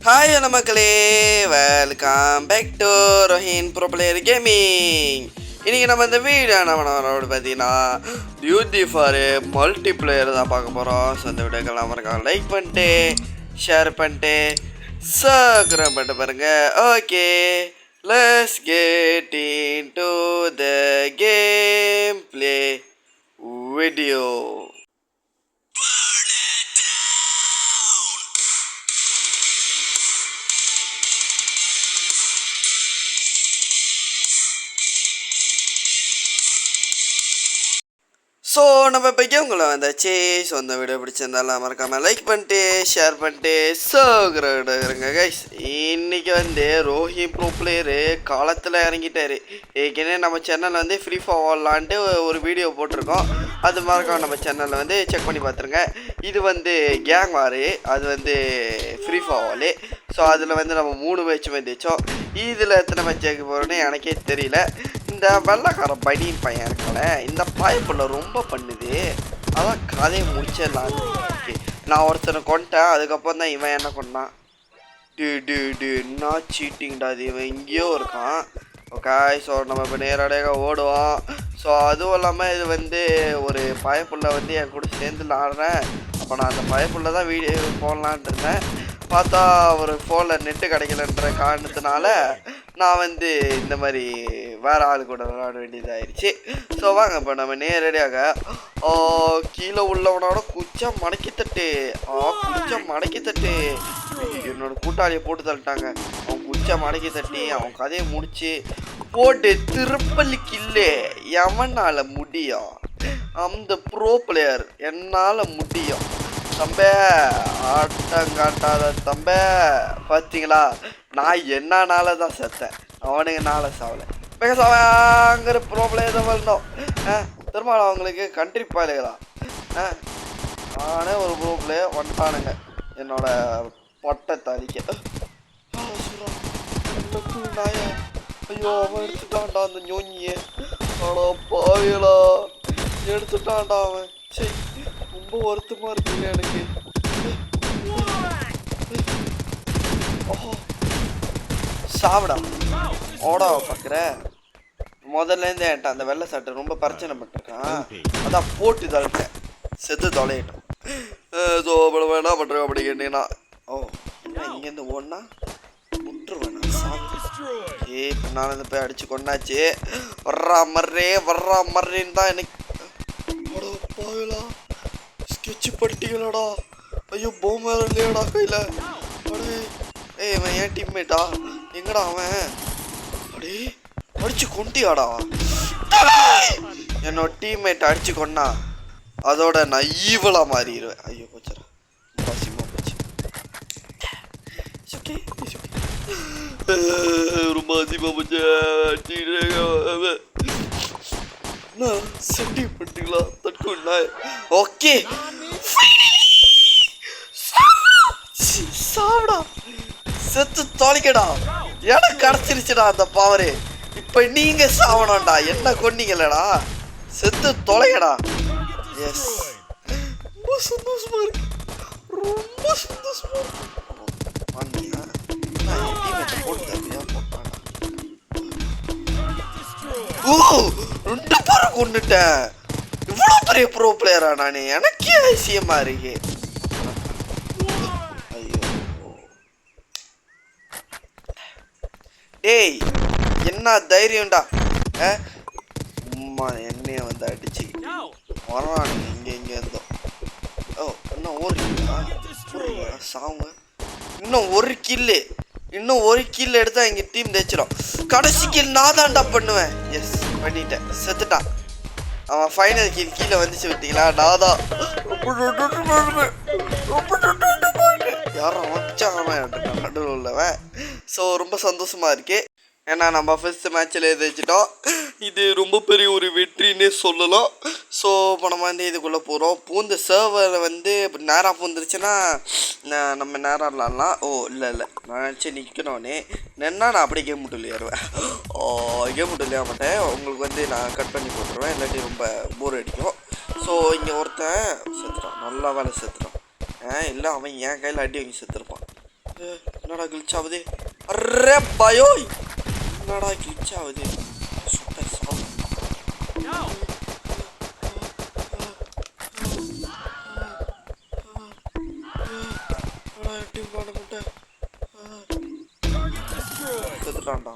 Hi hello மக்களே, welcome back to Rohin pro player gaming. இன்றைக்கி நம்ம இந்த வீடியோ என்ன பண்ண பார்த்தீங்கன்னா டியூட்டி ஃபார் மல்டி பிளேயர் தான் பார்க்க போகிறோம். ஸோ இந்த வீடியோக்கெல்லாம் மறக்காம லைக் பண்ணிட்டு ஷேர் பண்ணிட்டு சப்ஸ்கிரைப் பண்ணிட்டு பாருங்கள். Okay, let's get into the game play video. So நம்ம இப்போ கேம்குள்ளே வந்தாச்சு. ஸோ இந்த வீடியோ பிடிச்சிருந்தாலும் மறக்காமல் லைக் பண்ணிட்டு ஷேர் பண்ணிட்டு சோகிறங்க கைஸ். இன்றைக்கி ரோஹி ப்ரோ பிளேயரு காலத்தில் இறங்கிட்டார். ஏற்கனவே நம்ம சேனலில் ஃப்ரீ ஃபயர் விளாண்டு ஒரு வீடியோ போட்டிருக்கோம். அது மறக்காம நம்ம சேனலில் செக் பண்ணி பார்த்துருங்க. இது கேங் வாரு, அது ஃப்ரீ ஃபயர். ஸோ அதில் நம்ம 3 மேட்ச் வந்துச்சோம். இதில் எத்தனை மேட்ச் கேட்க போகிறோன்னு எனக்கே தெரியல. இந்த வெள்ளைக்கார பனியின் பையன் இருக்கல, இந்த பாய்ப்புள்ள ரொம்ப பண்ணுது. அதான் கதையை முடிச்சிடலாம். ஓகே, நான் ஒருத்தனை கொண்டேன். அதுக்கப்புறம் தான் இவன் என்ன கொண்டான். என்ன சீட்டிங்டா அது, இவன் இங்கேயோ இருக்கான். ஓகே, ஸோ நம்ம இப்போ நேரடியாக ஓடுவோம். ஸோ அதுவும் இல்லாமல் இது ஒரு பயப்புள்ள என் கூட சேர்ந்து விளாடுறேன். அப்போ நான் அந்த பயப்புள்ள தான் வீடியோ போடலான்ட்டு இருந்தேன். பார்த்தா ஒரு ஃபோனில் நெட்டு கிடைக்கலன்ற காரணத்தினால நான் இந்த மாதிரி வேறு ஆள் கூட விளையாட வேண்டியதாகிடுச்சு. ஸோ வாங்க இப்போ நம்ம நேரடியாக கீழே உள்ளவனோட குச்சம் மடக்கி தட்டு. குச்சம் மடக்கி தட்டு. என்னோட கூட்டாளியை போட்டு தள்ளிட்டாங்க. அவன் குச்சம் மடக்கி தட்டி அவன் கதையை முடிச்சு போட்டு திருப்பலி கில்லு. எவனால் முடியும்? அந்த ப்ரோ பிளேயர் என்னால் முடியும். தம்ப ஆட்டங்காட்டாத தம்ப. பார்த்தீங்களா, நான் என்னனால தான் செத்தேன், அவனுக்கு நாளை சாவலை. பேசாங்கிற ப்ரோ பிளேயர் தான் வரணும். திரும்ப அவங்களுக்கு கண்ட்ரி பாயிலுங்களா. நானே ஒரு ப்ரோ பிளேயர் வந்துட்டானுங்க என்னோட பட்டத்தை அழிக்க. ஐயோ, அவன் எடுத்துட்டான்டா அந்த ஞோஞ்சிய. ஆனா பாவியலா, எடுத்துட்டான்டா அவன். சரி, ரொம்ப வருத்தமா இருக்குங்க எனக்கு. சாப்பிடா ஓடா பார்க்குற. முதல்லேருந்து என்கிட்ட அந்த வெள்ளை சட்டை ரொம்ப பிரச்சனை பண்ணிருக்கான். அதான் போட்டு தள்ளிட்டேன், செத்து தொலையிட்டோம். ஸோ என்ன பண்ணுறேன் அப்படி கேட்டீங்கன்னா, இங்கேருந்து ஓடனா விட்டுருவேன் இப்போ நான் போய் அடிச்சு கொண்டாச்சு. வர்றா மர்றேன்னு தான் எனக்கு. பாவிலா, ஸ்கெட்சு பண்ணிட்டீங்களாடா. ஐயோ, பொம்மை இல்லையாடா கையில். அடே இவன் ஏன் டீம்மேட்டா? எங்கடா அவன்? அடே அடிச்சு கொண்டியாடா. என்னோட டீம்மேட் அடிச்சு கொண்டா, அதோட நான் ஈவலா மாறிடுவேன். ஐயோ போச்சுடா, பாசிமா போச்சு. ரொம்ப அதிகமாக போச்சு. செட்டி பண்ணிட்டீங்களா தட்டுக்குண்ணா? ஓகே, சாப்பிடா, செத்து தொலைக்கடா. எனக்கு கிடச்சிருச்சுடா அந்த பவரு. இப்போ நீங்க சாவணும்டா, என்ன கொன்னீங்களடா. செத்து தொலைக்கடா. எஸ், ரொம்ப சந்தோஷமா இருக்கு, ரொம்ப சந்தோஷமா இருக்கு. ரெண்டு பேரும் கொண்டுட்டேன். இவ்வளோ பெரிய ப்ரோ பிளேயரா நான்? எனக்கே அதிசயமா இருக்கு. ஐயோ, டேய் என்ன தைரியம்டா. சும்மா என்னைய அடிச்சு வரான் இங்கே இருந்தோம். இன்னும் ஓடுறீங்களா? சாவுங்க. இன்னும் ஒரு கில் எடுத்தா எங்க டீம் ஜெயிச்சிடும். கடைசி கில் நான் தான்டா பண்ணுவேன். எஸ், பண்ணிட்டேன். செத்துட்டான் அவன். ஃபைனல் கில் கீழே வந்துச்சு விட்டீங்களா? நான் தான். யாரும் வச்சான் நடுவில் உள்ளவன். ஸோ ரொம்ப சந்தோஷமா இருக்கு. ஏன்னா நம்ம ஃபர்ஸ்ட் மேட்ச்சில் ஜெயிச்சிட்டோம். இது ரொம்ப பெரிய ஒரு வெற்றின்னே சொல்லலாம். ஸோ இப்போ நம்ம இதுக்குள்ளே போகிறோம். பூந்த சர்வரை இப்போ நேராக பூந்துருச்சுன்னா நம்ம நேராக விளாட்லாம். இல்லை நான் நினச்சி நிற்கணுன்னே நின்னா நான் அப்படியே கேம் விட்டு விளையாடுவேன். கேம் விட்டு விளையாட மாட்டேன். உங்களுக்கு நான் கட் பண்ணி போட்டுருவேன், இல்லாட்டி ரொம்ப போர் அடிக்கும். ஸோ இங்கே ஒருத்தன் செத்துட்டான், நல்லா வேலை செத்துட்டான். இல்லை அவன் என் கையில் அடி வாங்கி செத்துருப்பான். என்னடா கிளிச் ஆகுது? அரே பயோய், என்னடா கிளிச் ஆகுது? சுத்த சாவு. டீம் பண்ண முட்டை செத்துட்டான்டா.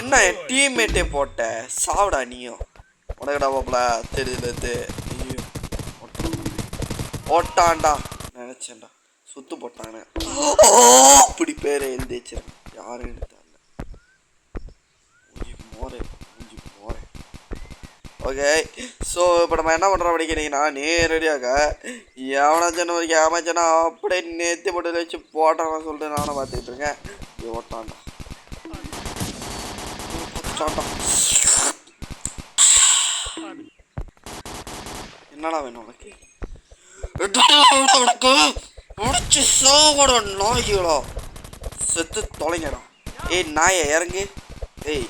என்ன என் டீம்மேட்டே போட்ட சாவுடா நீயும். உனக்கடா பாப்பல தெரியல. ஐயோ ஓட்டான்டா நினைச்சேன்டா. சுத்து போட்டானே. அப்படி பேரை எழுதிச்சிருக்கேன். யாரும் எடுத்தாங்க. ஓகே, ஸோ இப்போ நம்ம என்ன பண்ணுறோம் அப்படிங்கிறீங்கன்னா, நேரடியாக எவனாச்சும் ஒரு ஏமாச்சனா அப்படியே நேர்த்தி போட்டு வச்சு போட்டான்னு சொல்லிட்டு நானும் பார்த்துக்கிட்டு இருக்கேன். ஓட்டான்டா என்னடா வேணும் உனக்கு? முடிச்சு சாவட நாய்களா, செத்து தொலைங்கடா. ஏய் நாயை இறங்கு. ஏய்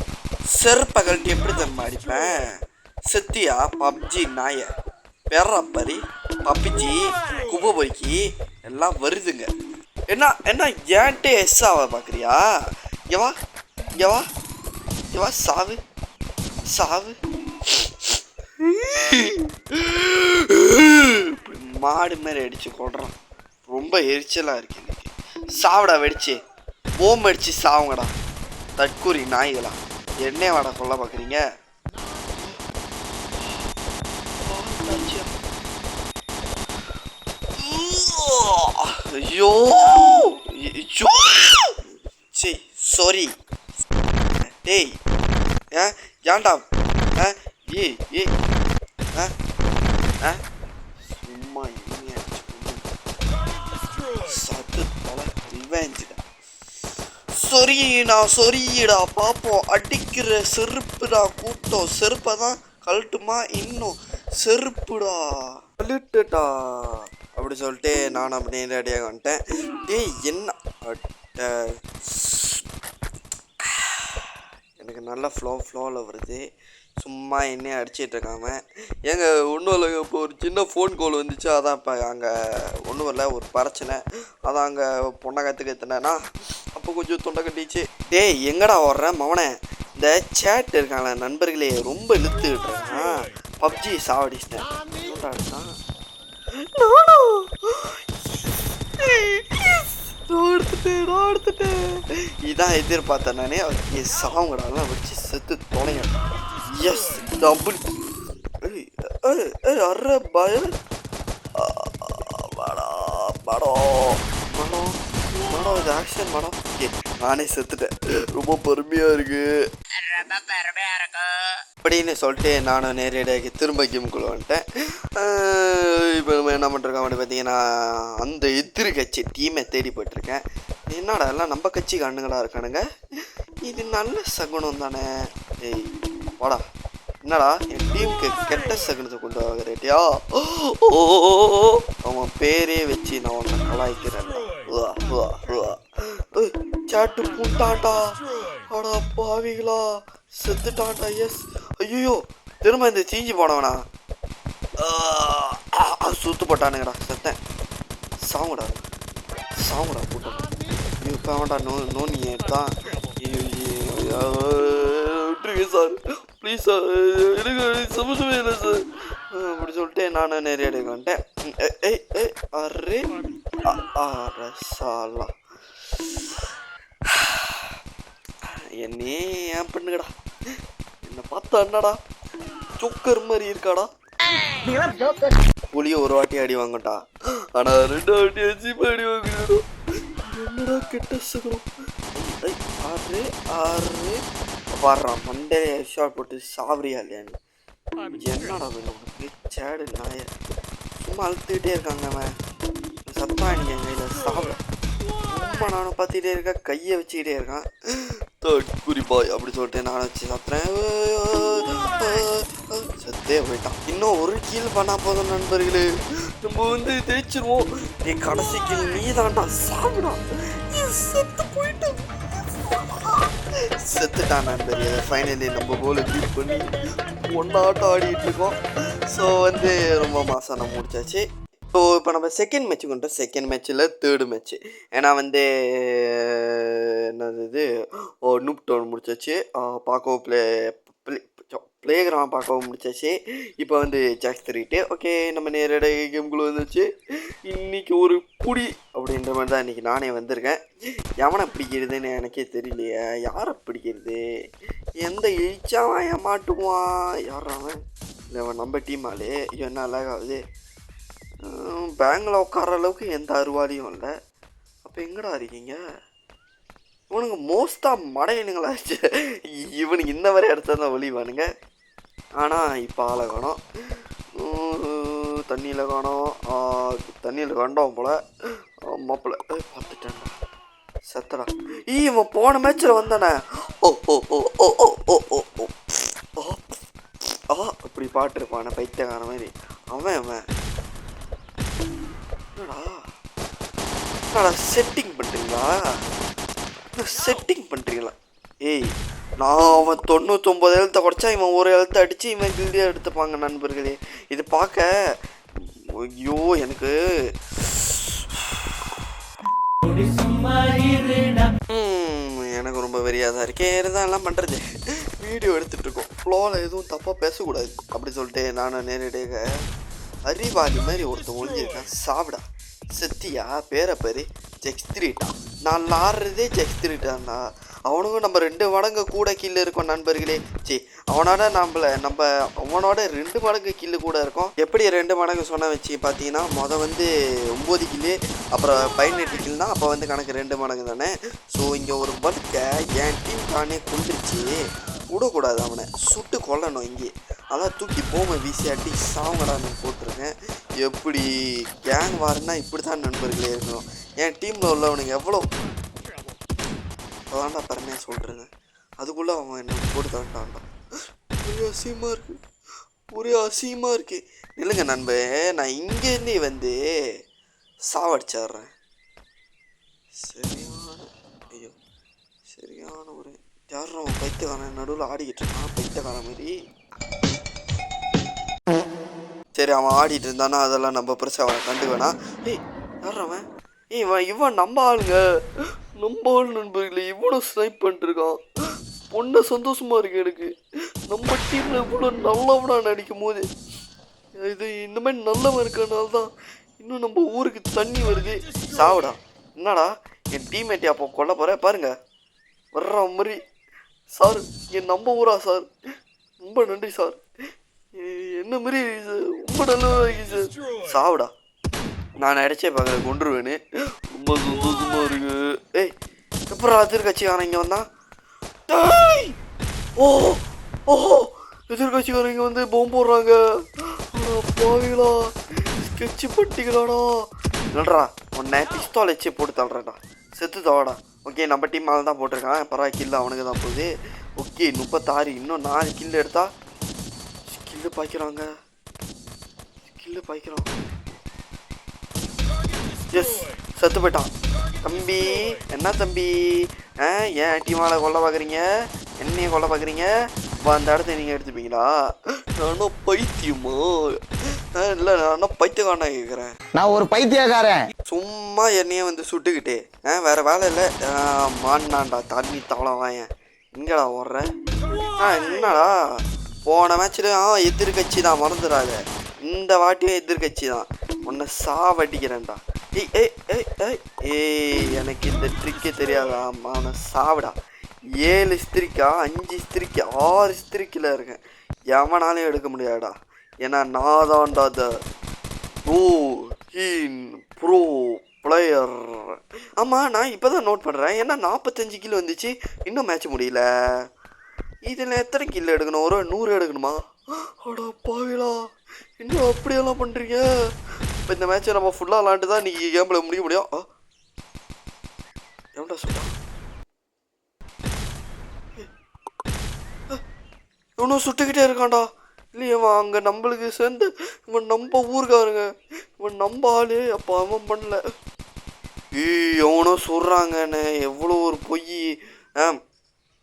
செருப்பை கழட்டி எப்படி தம்மா அடிப்பேன்? செத்தியா பப்ஜி நாய பெறப்பரி பப்ஜி குபபொறிக்கி எல்லாம் வருதுங்க. என்ன என்ன ஏன்ட்டே எஸ் ஆவ பார்க்குறியா? இவா இவா இவா சாவு சாவு. மாடு மாதிரி அடிச்சு கொள்றான். ரொம்ப எரிச்சலாக இருக்கு எனக்கு. சாவடா வெடிச்சு போம் அடிச்சு சாவுங்கடா தற்கூரி நாய்களா. என்ன வாடா கொல்ல பார்க்குறீங்க? ஐயோ ஐயோ சரி சாரி. டேய் ஏன்டா ஏய் ஏய் சும்மா சத்து தலை ரிவெஞ்சுடா. சொரியடா பாப்போம். அடிக்கிற செருப்புடா கூட்டம். செருப்பை தான் கழட்டுமா? இன்னும் செருப்புடா கழட்டுடா அப்படி சொல்லிட்டு நானும் அப்படி ரெடியாக வந்துட்டேன். டேய் என்ன எனக்கு நல்ல ஃப்ளோவில் வருது. சும்மா என்னையே அடிச்சிட்டு இருக்காம ஏங்க ஒன்றும் இல்லைங்க. இப்போ ஒரு சின்ன ஃபோன் கால் வந்துச்சு. அதான் இப்போ அங்கே ஒன்றும் இல்லை, ஒரு பிரச்சனை. அதான் அங்கே பொண்ணை கற்றுக்கத்துனேன்னா அப்போ கொஞ்சம் தொண்டை கட்டிச்சு. டேய் எங்கடா ஓடுறேன் மவனே? இந்த சேட் இருக்காங்களே நண்பர்களே ரொம்ப இழுத்துக்கிட்டு இருக்கேன். பப்ஜி சாவடிச்சிட்டேன். இதான் எதிர்பார்த்தேன் நானே. சாவுங்கடாலாம் வச்சு செத்து தொலைங்க. S double. அரே பய மடம் இது ஆக்ஷன் மடம். நானே செத்துட்டேன். ரொம்ப பெருமையா இருக்கு அப்படின்னு சொல்லிட்டு நானும் நேரடியாக திரும்ப கேமுக்குள்ள வந்துட்டேன். இப்போ நம்ம என்ன பண்ணுறோம் அப்படி பார்த்தீங்கன்னா, அந்த எதிரி கட்சி டீமை தேடி போயிட்டுருக்கேன். என்னடா எல்லாம் நம்ம கட்சி கண்ணுங்களா இருக்கானுங்க. இது நல்ல சகுனம் தானே. ஏய் வாடா. என்னடா என் டீமுக்கு கெட்ட சகுனத்தை கொண்டு வாங்குறேட்டியா? அவன் பேரே வச்சு நான் உன்னை கலாய்க்கிறேன். சாட்டு பூண்டாண்டா. அடா பாவிகளா செத்துட்டான்டா. எஸ் ஐயோ திரும்ப இந்த சீஞ்சி போனவனா சுத்து போட்டானுங்கடா. செத்தேன். சாவுங்கடா சாவுங்கடா கூட்டம். இப்போ வேண்டா நோனி தான். விட்டுருங்க சார் ப்ளீஸ் சார், எனக்கு சமூகமே இல்லை சார் அப்படி சொல்லிட்டு நானும் நிறைய எடுக்க வந்துட்டேன். அரே அரசாலா என்னே ஏன் பண்ணுங்கடா. என்ன பார்த்தா என்னடா சொக்கர் மாதிரி இருக்காடா. புளிய ஒரு வாட்டி அடி வாங்கட்டா, ஆனா 2 வாட்டி அடி வாங்கிடும். என்னடா கெட்ட சகலம். ஆறு ஆறு பாடுறான் மண்டையை ஷாட் போட்டு சாவரியா இல்லையான்னு. என்னடா வேணும் உனக்கு? சேடு நாய சும்மா அழுத்துக்கிட்டே இருக்காங்க. அவன் சத்தானி என் கையில் சாப்பிட ரொம்ப நானும் பார்த்துக்கிட்டே இருக்கேன். கையை வச்சுக்கிட்டே இருக்கான். குறிப்பாய் அப்படி சொல்லிட்டு நான் வச்சு சாப்பிட்றேன். செத்தே போயிட்டான். இன்னும் ஒரு கீழ் பண்ணா போதும் நண்பர்களே, நம்ம தேய்ச்சிருவோம். நீ கடைசி கீழ் நீ தான்டா சாப்பிடா. செத்து போயிட்டான். செத்துட்டான் நண்பர்களே. ஃபைனலி நம்ம கோலை பீட் பண்ணி ஒன்னாட்டம் ஆடிட்டு இருக்கோம். ஸோ ரொம்ப மாதம் நம்ம முடிச்சாச்சு. ஸோ இப்போ நம்ம செகண்ட் மேட்ச்சு கொண்டோம். செகண்ட் மேட்ச்சில் தேர்டு மேட்ச்சு. ஏன்னா வந்து என்னது இது நூப் டவுன் முடிச்சாச்சு. பார்க்கவும் ப்ளே கிரவுண்ட் பார்க்கவும் முடிச்சாச்சு. இப்போ வந்து ஜாக்ஸ் 3 ஓகே நம்ம நேரடியாக கேம்குள்ளே வந்துச்சு. இன்றைக்கி ஒரு புடி அப்படின்ற மாதிரி தான் இன்றைக்கி நானே வந்திருக்கேன். எவனை பிடிக்கிறதுன்னு எனக்கே தெரியலையே. யாரை பிடிக்கிறது, எந்த இழிச்சாவன் ஏமாட்டுவான், யாராவன் இல்லை அவன் நம்ம டீம் ஆளு. என்ன அழகாகுது, பேங்கில் உட்கார அளவுக்கு எந்த அருவாளியும் இல்லை. அப்போ எங்கடா இருக்கீங்க? இவனுங்க மோஸ்ட்டாக மடையனுங்களாச்சு. இவனுக்கு இந்த மாதிரி இடத்துல தான் ஒளிவானுங்க. ஆனால் இப்போ ஆளை காணோம், தண்ணியில் காணோம். தண்ணியில் கண்டோம் போல் மாப்பிள்ள பார்த்துட்டேன்டா, செத்தடா. இவன் போன மேட்ச்சில் வந்தானே. ஓ ஓ ஓ ஓ ஓ ஓ ஓ ஓ அப்படி பாட்டுருப்பான பைத்தியக்கார மாதிரி. அவன் என்னடா செட்டிங் பண்ணுறீங்களா? ஏய், நான் அவன் 99 எழுத்த குறைச்சா இவன் ஒரு எழுத்த அடித்து இவன் கில்டியாக எடுத்துப்பாங்க நண்பர்களே. இது பார்க்க ஐயோ எனக்கு எனக்கு ரொம்ப வெறியாக தான் இருக்கேன். இருந்தால் எல்லாம் பண்ணுறது வீடியோ எடுத்துகிட்டு இருக்கோம், ஃப்ளோவில் எதுவும் தப்பாக பேசக்கூடாது அப்படி சொல்லிட்டு நானும் நேரடியாக அறிவாளி மாதிரி ஒருத்தன் ஒழிஞ்சிருக்கேன். சாப்பிடா செத்தியா பேரை பேர் ஜெக்ஸ்திரிட்டா. நான் ஆடுறதே ஜெக்ஸ்திரிட்டான்னா அவனுக்கும் நம்ம 2 மடங்கு கூட கீழே இருக்கோம் நண்பர்களே. அவனோட அவனோட 2 மடங்கு கீழே கூட இருக்கும். எப்படி 2 மடங்கு சொன்ன வச்சு பார்த்தீங்கன்னா, வந்து 9 கில்லு, அப்புறம் 18 கில் தான். அப்போ வந்து கணக்கு 2 மடங்கு தானே. ஸோ இங்கே ஒரு பல்கை என் டீம் தானே கொண்டுருச்சு. விடக்கூடாது, அவனை சுட்டு கொல்லணும். இங்கே அதான் தூக்கி போமை வீசி அடி சாங்கடான்னு போட்டிருக்கேன். எப்படி கேங் வாருன்னா இப்படி தான் நண்பர்களே இருக்கணும். என் டீமில் உள்ளவனுங்க எவ்வளோ அதான்டா பெருமையாக சொல்கிறேங்க. அதுக்குள்ளே அவன் என்ன போட்டு தண்டான்டா. ஒரே அசிங்கமாக இருக்கு. இல்லைங்க நண்பே, நான் இங்கேருந்தே வந்து சாவடிச்சிட்றேன். சரியான ஒரு யாரும் அவன் பைத்தியக்காரன் நடுவில் ஆடிக்கிட்டு இருக்கான் பைத்தியக்காரன் மாதிரி. சரி அவன் ஆடிட்டு இருந்தானா அதெல்லாம் நம்ம பெருசாக அவனை கண்டு வேணாம். ஏய் யார் அவன்? இவன் நம்ம ஆளுங்க, நம்ம ஆள் நண்பர்களே. இவ்வளோ ஸ்னைப் பண்ணிட்டுருக்கான். பொண்ணை சந்தோஷமாக இருக்கு எனக்கு. நம்ம டீமில் இவ்வளோ நல்லவனா நடிக்கும் போது இது இந்த மாதிரி நல்லவன் இருக்கிறனால தான் இன்னும் நம்ம ஊருக்கு தண்ணி வருது. சாவுடா. என்னடா என் டீம்மேட்டி அப்போ கொல்ல போகிற பாருங்க வர்ற மாதிரி. சார் என் நம்ம ஊரா சார், ரொம்ப நன்றி சார், என்ன மாதிரி ரொம்ப நல்லதாக சார். சாவுடா. நான் அடிச்சே பார்க்குற கொண்டுருவேன்னு ரொம்ப சந்தோஷமா இருக்கு. ஏய் எப்பறம் எதிர்கட்சிக்காரன் இங்கே வந்தான்? ஓஹோ எதிர்கட்சிக்காரன் இங்கே வந்து பொம்மை போடுறாங்க. பாவீங்களா, ஸ்கெட்சு பட்டிக்கலாடா. இல்லைடா உன்னை பிஸ்தால் வச்சு போட்டு தள்ளுறேன்டா, செத்து தவாடா. ஓகே நம்ம டீம் மேலே தான் போட்டிருக்கான். பரவாயில்ல, கில்லு அவனுக்கு தான் போகுது. ஓகே 36, இன்னும் 4 கில்லு எடுத்தா கில்லு பாய்க்கிறாங்க. எஸ் செத்து போயிட்டான். தம்பி என்ன தம்பி, ஏன் டீமால் கொல்ல பார்க்குறீங்க, என்னையும் கொல்ல பார்க்குறீங்க? அந்த இடத்த நீங்கள் எடுத்துப்பீங்களா? நானும் பைத்தியமா? இல்லை நானும் பைத்தியக்காரனா கேட்குறேன். நான் ஒரு பைத்தியக்காரன். சும்மா என்னையே வந்து சுட்டுக்கிட்டு வேறு வேலை இல்லை. மாண்டாண்டா தண்ணி தவளை வாயன். எங்கடா ஓடுறேன்? என்னடா போன மேட்ச்சில் எதிர்கட்சி தான், மறந்துடாத. இந்த வாட்டியும் எதிர்கட்சி தான். உன்னை சாவடிக்கிறேன்டா. ஏய் எனக்கு இந்த ட்ரிக்கே தெரியாதா? அவனை சாவிடா. 7 ஸ்திரிக்கா 5 ஸ்திரிக்கு 6 ஸ்திரிக்கில் இருக்கேன். எவனாலையும் எடுக்க முடியாடா. ஏன்னா நான் தான்டா ப்ரோ பிளேயர். ஆமாம் நான் இப்போ தான் நோட் பண்ணுறேன். ஏன்னா 45 கிலோ வந்துச்சு, இன்னும் மேட்ச் முடியல. இதில் எத்தனை கிலோ எடுக்கணும்? ஒரு 100 எடுக்கணுமா? அடா பாவிலா, இன்னும் அப்படியெல்லாம் பண்ணுறீங்க. இப்போ இந்த மேட்ச்சை நம்ம ஃபுல்லாக விளாண்டு தான் நீங்கள் கேமில் முடிய முடியும். எவன்டா சொல்கிறான்? இவனும் சுட்டுக்கிட்டே இருக்கான்டா. இல்லையே அங்கே நம்மளுக்கு சேர்ந்து இவன் நம்ம ஊருக்காருங்க, இவன் நம்ம ஆளு. அப்போ அவன் பண்ணல. எவனோ சொல்கிறாங்கன்னு எவ்வளோ ஒரு பொய்.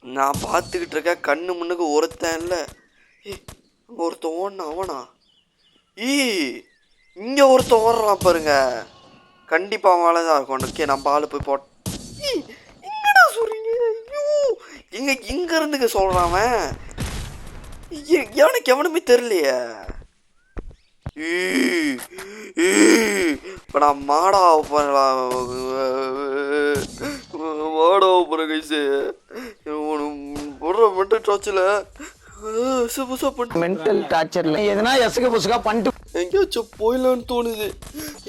நான் பார்த்துக்கிட்டு இருக்கேன், கண்ணு முன்னுக்கு ஒருத்தன் இல்லை. ஒருத்தன் ஓடனா அவனா? இங்கே ஒருத்தன் ஓடுறான் பாருங்க. கண்டிப்பாக அவன் தான் இருக்கும். ஓகே நம்ம ஆள் போய் என்னடா சொல்கிறீங்க? ஐயோ எங்கே இருந்துங்க சொல்கிறான் எனக்கு எவனுமே தெரியலையே. இப்போ நான் மாடாக போகிறேன் கைஸு. போடுற மட்டும் டார்ச்சில் மென்டல் டார்ச்சர்ல எதனா எசக புசுகா பண்ணிட்டு எங்கேயாச்சும் போயிடலான்னு தோணுது.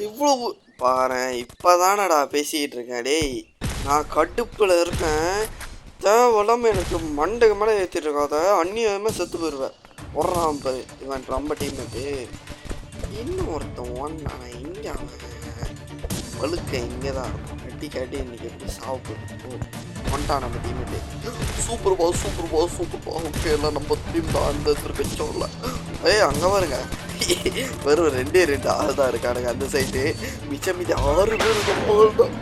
இவ்வளவு பாரு இப்போதானடா பேசிக்கிட்டு இருக்கேன். டேய் நான் கடுப்பில் இருக்கேன். தேவையில்லாமல் எனக்கு மண்டைக்கு மேலே ஏற்றிட்டு இருக்காத. அந்நியமாக செத்து போயிடுவேன். ஒடுறான் பாரு இவன் நம்ம டீம்மேட்டு. இன்னும் ஒருத்தன் ஒன்னா இங்கே அவன் வழுக்க இங்கே தான் இருக்கும். கட்டி காட்டி இன்னைக்கு எப்படி சாப்பிட்டு ஒன்ட்டான் நம்ம டீம்மேட்டு. சூப்பர் பா ஓகே எல்லாம் நம்ம டீம் தான். அந்த கச்சோம்ல அங்கே பாருங்க வெறும் 2 ஆள் தான் இருக்கானுங்க அந்த சைடு. மிச்சம் மீதி 6 பேர் நம்ம தான்.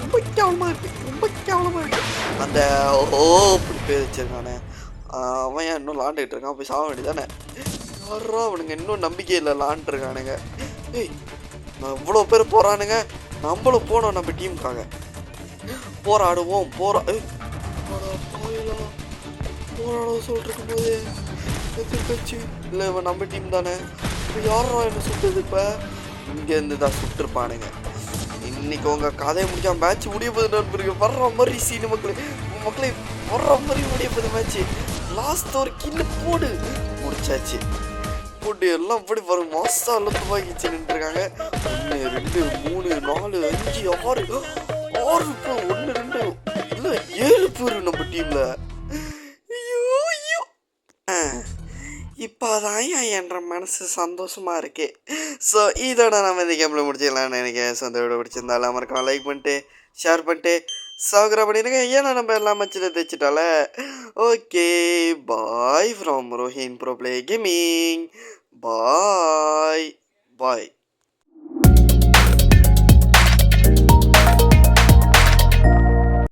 ரொம்ப கேவலமாக இருக்கு. அந்த அப்படி பேர் வச்சிருக்கானே அவன் ஏன் இன்னும் லாண்டுக்கிட்டு இருக்கான். போய் சாக வேண்டியதானே. யாரா அவனுங்க இன்னும் நம்பிக்கை இல்லை லாண்டுருக்கானுங்க. ஏய் இவ்வளோ பேர் போகிறானுங்க. நம்மளும் போனோம் நம்ம டீமுக்காக. போராடுவோம் போராட சொல்லிருக்கும் போது எதிர்கட்சி இல்லை இவன் நம்ம டீம் தானே. இப்போ யாரா என்ன சுட்டுது? இப்போ இங்கேருந்து தான் சுட்டுருப்பானுங்க. இன்னைக்கு உங்கள் கதையை முடிஞ்சா மேட்ச் முடிய போகுது நண்பருக்கு. வர்ற மாதிரி சீனு மக்களே வர்ற மாதிரி முடிய போகுது மேட்ச்சு. லாஸ்ட் ஒரு கில்லு போடு முடிச்சாச்சு. போட்டு எல்லாம் அப்படி வரும் மாசா எல்லாம் துப்பாக்கிச்சு நின்றுருக்காங்க. 1 2 3 4 5 6 பேர் 1 2 இல்லை 7 பேர் நம்ம டீமில். ஐயோ இப்போதான் என்ற மனசு சந்தோஷமாக இருக்கு. ஸோ இதோட நம்ம இந்த கேமில் முடிச்சிடலாம்னு நினைக்கிறேன். ஸோ அந்த வீடியோ பிடிச்சிருந்தாலும் மறக்காம லைக் பண்ணிட்டு ஷேர் பண்ணிட்டு சப்ஸ்கிரைப் பண்ணிடுங்க. ஏன்னா நம்ம எல்லாம் மச்சில் தைச்சிட்டால. Okay bye from Rohin bro play gaming. Bye.